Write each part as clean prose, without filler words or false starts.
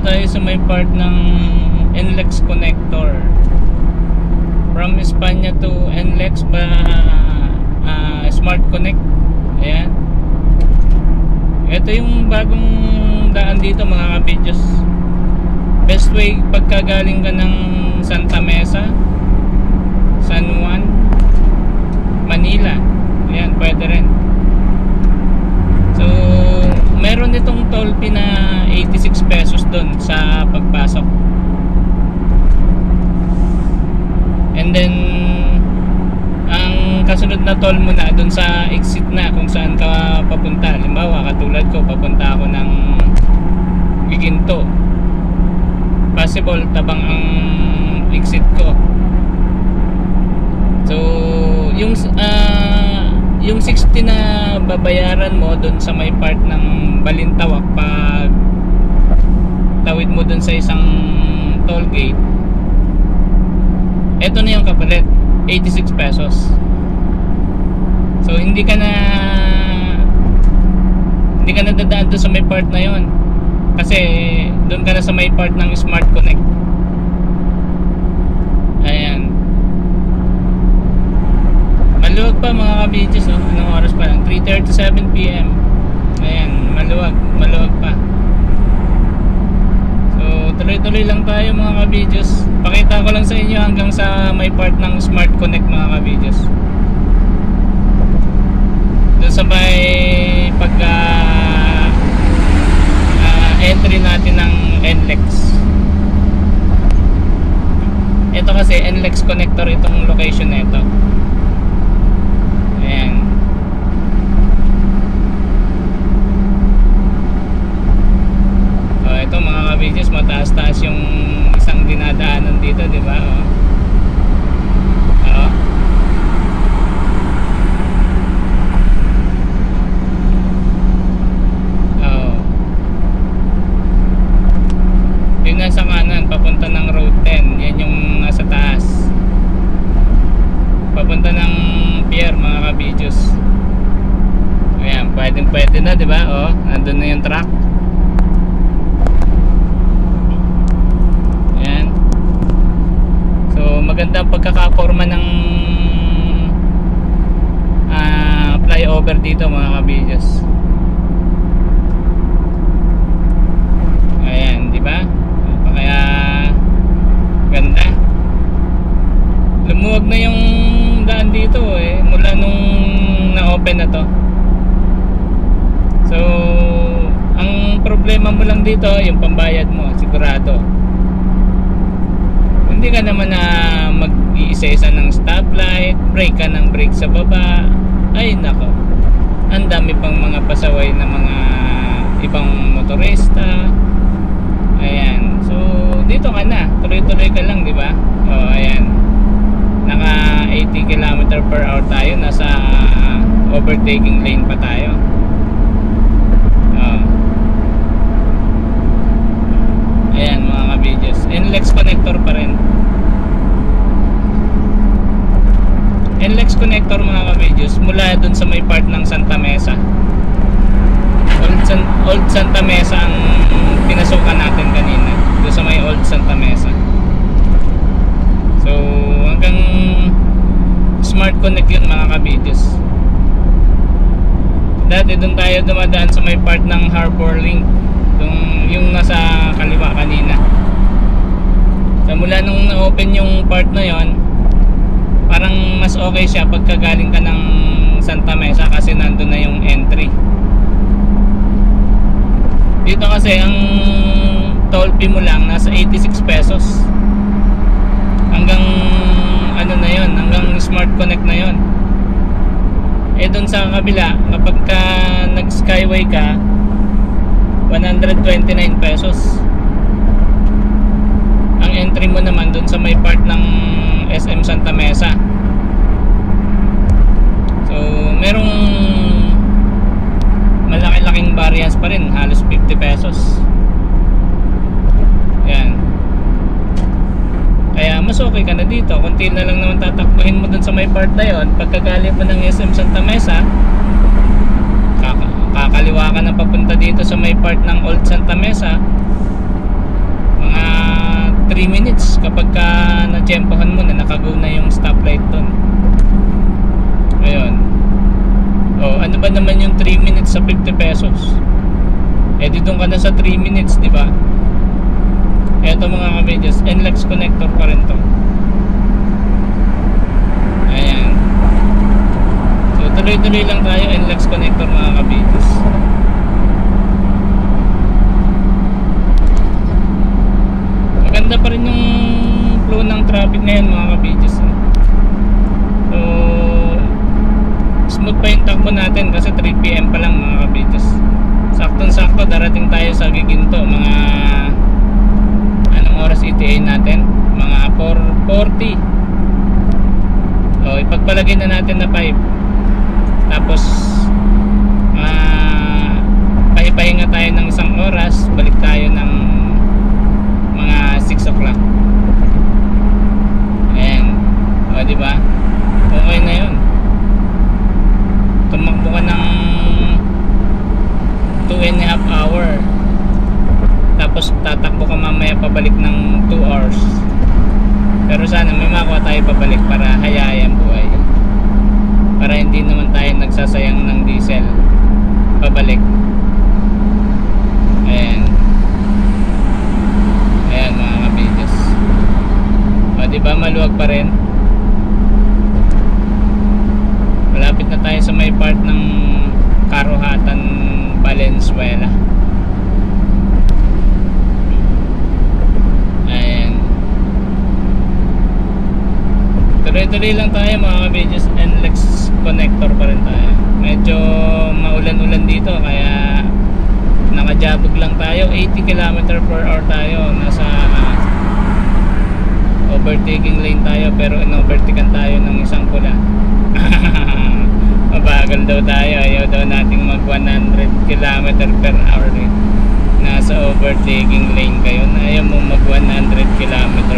tayo sa may part ng NLEX connector. From Espanya to NLEX ba Smart Connect. Ayan. Ito yung bagong daan dito mga ka-videos. Best way pagkagaling ka ng Santa Mesa, San Juan, Manila. Ayan, pwede rin. So, meron itong toll fee na 86 pesos doon sa pagpasok. And then ang kasunod na toll mo na doon sa exit na kung saan ka papunta. Halimbawa, katulad ko, papunta ako ng Giginto. Possible tabang ang exit ko. So, yung 60 na babayaran mo doon sa may part ng Balintawak pag tawid mo doon sa isang toll gate, eto na yung kapalit, 86 pesos. So hindi ka na dadaan doon sa may part na yon, kasi doon ka na sa may part ng Smart Connect. Ayan, maluwag pa mga ka-videos, oh. Anong oras pa lang? 3:37 PM. Ayan, maluwag pa. So tuloy-tuloy lang tayo mga ka-videos. Pakita ko lang sa inyo hanggang sa may part ng Smart Connect mga ka-videos. Doon sa may pagka entry natin ng NLEX. Ito kasi NLEX connector itong location na ito. Ayan. So ito mga ka-videos, mataas-taas yung isang dinadaanan dito, di ba? Oh. Yung nasa kanan papunta ng road 10, yan yung nasa taas papunta ng pier mga ka-videos. Ayan, pwede na, di ba? Oh, nandun na yung truck. Ayan. So maganda ang pagkakaporma ng flyover dito mga ka-videos. Ayan, di ba? Kaya ganda. Lumuwag na yung daan dito mula nung na-open na to. So ang problema mo lang dito yung pambayad mo, sigurado. Hindi ka naman na mag-iisa-isa ng stoplight, brake ka ng brake sa baba. Ay nako, ang dami pang mga pasaway na mga ibang motorista. Ayan, so dito ka na, tuloy-tuloy ka lang, di ba? Oh, ayan, naka 80 km/h tayo, nasa overtaking lane pa tayo. Oh. Ayan mga ka-videos, NLEX connector pa rin. NLEX connector mga ka-videos, mula dun sa may part ng Santa Mesa, Old Santa Mesa ang pinasukan natin kanina, doon sa may Old Santa Mesa. So hanggang Smart Connect yun mga ka-videos. Dati doon tayo dumadaan sa may part ng Harbor Link, yung nasa kaliwa kanina. So mula nung na-open yung part na yon, parang mas okay siya pagka galing ka ng Santa Mesa kasi nandun na yung entry. Dito kasi ang toll fee mo lang nasa 86 pesos. Hanggang ano na yon, hanggang Smart Connect na yon. Doon sa kabila, kapag ka nag-skyway ka, 129 pesos. Ang entry mo naman doon sa may part ng SM Santa Mesa. So merong malaki-laking variance pa rin, halos 50 pesos. Yan. Kaya mas okay ka na dito. Kunti na lang naman tatakbuhin mo dun sa may part na yon. Pagkagaling mo ng SM Santa Mesa, kakaliwa ka na papunta dito sa may part ng Old Santa Mesa. 3 minutes kapag ka na-tsempohan mo na nakago na yung stoplight doon. Ayun. Oh, ano ba naman yung 3 minutes sa 50 pesos? Eh di doon ka na sa 3 minutes, di ba? Eto mga kabidges, NLEX connector pa rin to. Ayan. So tuloy-tuloy lang tayo, NLEX connector mga kabidges. Maganda pa rin yung flow ng traffic ngayon mga kabidges. So smooth pa yung takbo natin kasi 3 PM pa lang mga kabidges. Saktong-sakto darating tayo sa Giginto, mga oras ETA natin, mga 4:40. O ipagpalagay na natin na 5. Tapos pahipahinga tayo ng 1 oras, balik tayo ng mga 6 o'clock. Ayan. O diba? Okay na yun. Tumakbo ka ng 2.5 hour. Tapos tatakbo ka mamaya pabalik ng 2 hours. Pero sana may makuha tayo pabalik para hayaan buhay, para hindi naman tayo nagsasayang ng diesel pabalik. Ayan. Ayan mga kabidges. O diba maluwag pa rin. Malapit na tayo sa may part ng Karuhatan, Valenzuela. Tuloy-tuloy lang tayo mga kabidges, NLEX connector pa rin tayo. Medyo maulan-ulan dito kaya nakajabog lang tayo. 80 km/h tayo. Nasa overtaking lane tayo pero in-overtaken tayo ng isang pula. Mabagal daw tayo. Ayaw daw nating mag 100 km/h eh. Nasa overtaking lane kayo. Ayaw mo mag 100 km/h.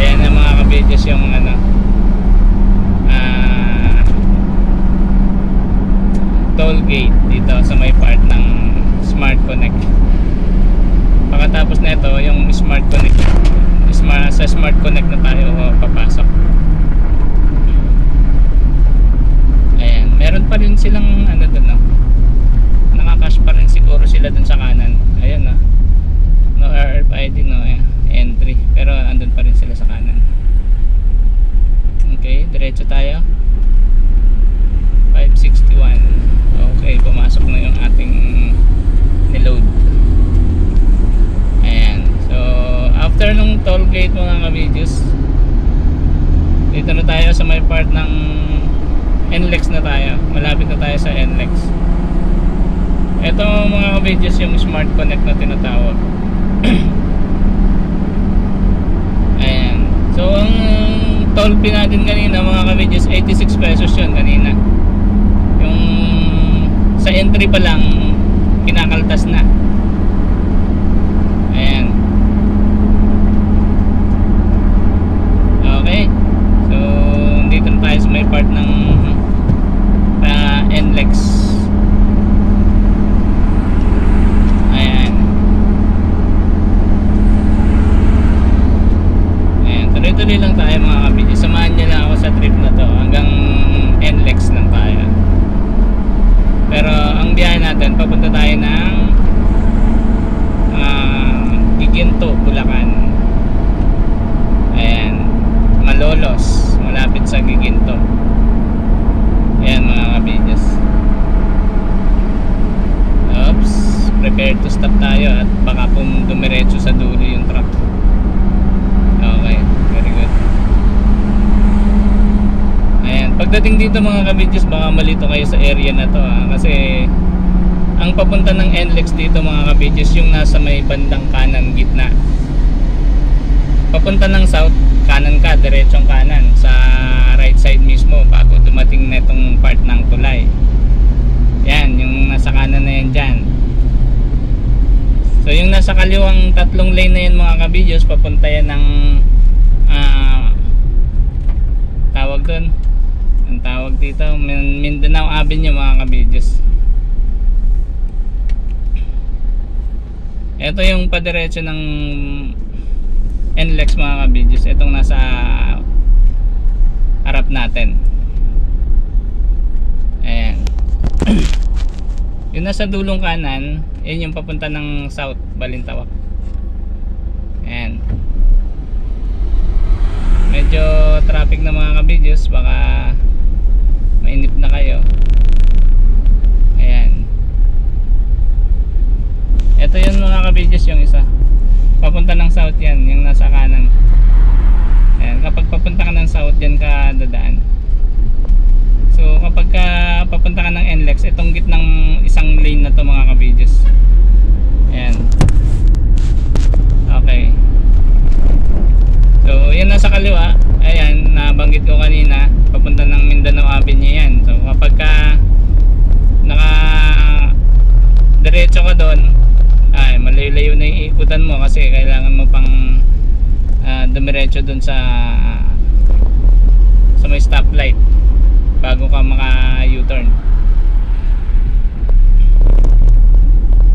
Ayan na mga kabidges yung toll gate dito sa may part ng Smart Connect. Pagkatapos na ito yung Smart Connect, sa Smart Connect na tayo papasok. Ayan, meron pa rin silang doon, no? Nakakash pa rin siguro sila dun sa kanan. Ayan, no? No RFID, no entry, pero andun pa rin sila sa kanan. Okay, diretso tayo. 561. Okay, pumasok na yung ating niload. Ayan. So after nung toll gate mga kabidges, dito na tayo sa may part ng NLEX na tayo. Malapit na tayo sa NLEX. Ito mga kabidges yung Smart Connect na tinatawag. Ayan. So ang toll fee natin kanina mga kabidges, 86 pesos yun kanina. Yung sa entry pa lang kinakaltas na. Ayan. Okay. So dito na tayo sa may part ng NLEX. Tuloy lang tayo mga kabidges. Samahan niyo lang ako sa trip na to. Hanggang NLEX lang tayo. Pero ang biyahe natin, papunta tayo ng Giginto, Bulacan. Ayan. Malolos. Malapit sa Giginto. Ayan mga kabidges. Oops. Prepare to stop tayo at baka pong dumiretso sa dulo yung truck. Okay. Very good. Ayan, pagdating dito mga kabidges, baka malito kayo sa area na to kasi ang papunta ng NLEX dito mga kabidges yung nasa may bandang kanan gitna. Papunta ng south, kanan ka, diretsong kanan sa right side mismo bago dumating na itong part ng tulay. Yan, yung nasa kanan na yan dyan. So yung nasa kaliwang tatlong lane na yan mga kabidges, papunta yan ng tawag doon, ang tawag dito Mindanao Avenue mga kabidges. Ito yung padiretso ng NLEX mga kabidyo's. Itong nasa harap natin. Ayan. Yung nasa dulong kanan, yun yung papunta ng South Balintawak. Ayan. Medyo traffic na mga kabidyo's, baka mainip na kayo. Ayan. Ito yun mga kabidyo's, yung isa papunta ng South, yan yung nasa kanan. Ayan. Kapag papunta ka ng South, yan ka dadaan. So kapag ka papunta ka ng NLEX, itong gitnang isang lane na to mga kabidyo's. Ayan. Okay. So yan nasa kaliwa, ayan, nabanggit ko kanina, papunta ng Mindanao Avenue yan. So kapag ka naka diretso ka doon, ay malayo-layo na yung iikutan mo kasi kailangan mo pang dumiretso doon sa may stoplight bago ka maka U-turn.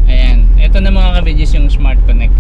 Ayan, ito na mga kabidyo's yung Smart Connect.